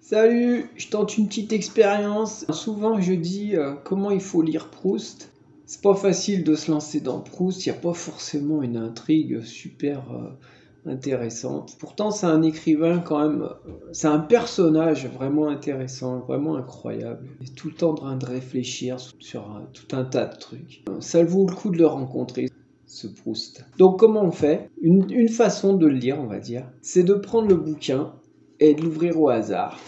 Salut, je tente une petite expérience. Souvent je dis comment il faut lire Proust. C'est pas facile de se lancer dans Proust, il n'y a pas forcément une intrigue super intéressante. Pourtant c'est un écrivain quand même, c'est un personnage vraiment intéressant, vraiment incroyable. Il est tout le temps en train de réfléchir sur tout un tas de trucs. Ça vaut le coup de le rencontrer, ce Proust. Donc comment on fait? Une façon de le lire, on va dire, c'est de prendre le bouquin et de l'ouvrir au hasard.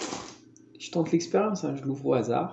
Je tente l'expérience, je l'ouvre au hasard.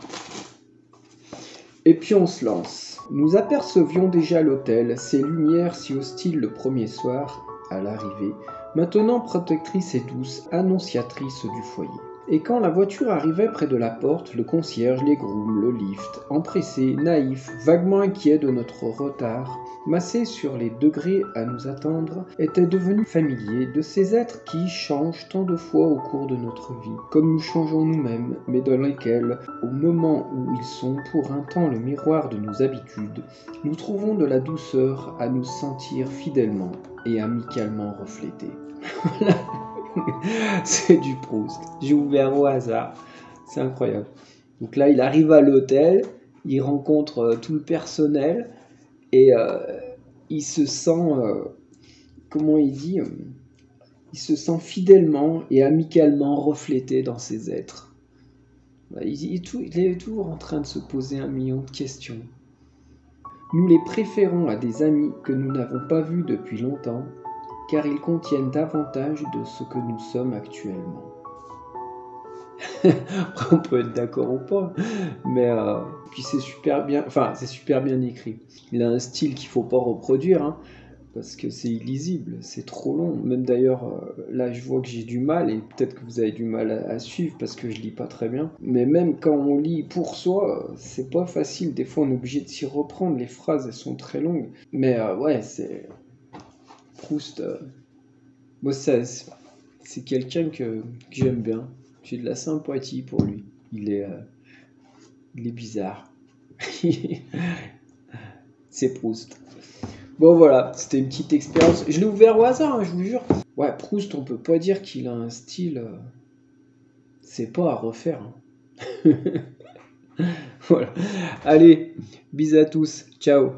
Et puis on se lance. Nous apercevions déjà l'hôtel, ses lumières si hostiles le premier soir, à l'arrivée, maintenant protectrices et douces, annonciatrices du foyer. Et quand la voiture arrivait près de la porte, le concierge, les grooms, le lift, empressés, naïfs, vaguement inquiets de notre retard, massés sur les degrés à nous attendre, étaient devenus familiers de ces êtres qui changent tant de fois au cours de notre vie, comme nous changeons nous-mêmes, mais dans lesquels, au moment où ils sont pour un temps le miroir de nos habitudes, nous trouvons de la douceur à nous sentir fidèlement et amicalement reflétés. C'est du Proust. J'ai ouvert au hasard. C'est incroyable. Donc là, il arrive à l'hôtel, il rencontre tout le personnel et il se sent, comment il dit, il se sent fidèlement et amicalement reflété dans ses êtres. Il est toujours en train de se poser un million de questions. Nous les préférons à des amis que nous n'avons pas vus depuis longtemps, car ils contiennent davantage de ce que nous sommes actuellement. Après, on peut être d'accord ou pas, mais puis c'est super bien, c'est super bien écrit. Il a un style qu'il faut pas reproduire, hein, parce que c'est illisible, c'est trop long. Même d'ailleurs, là, je vois que j'ai du mal, et peut-être que vous avez du mal à suivre parce que je lis pas très bien. Mais même quand on lit pour soi, c'est pas facile. Des fois, on est obligé de s'y reprendre. Les phrases, elles sont très longues. Mais ouais, c'est Proust. Moi, c'est quelqu'un que j'aime bien. J'ai de la sympathie pour lui. Il est bizarre. C'est Proust. Bon voilà, c'était une petite expérience. Je l'ai ouvert au hasard, je vous jure. Ouais, Proust, on peut pas dire qu'il a un style. C'est pas à refaire. Voilà. Allez, bisous à tous. Ciao.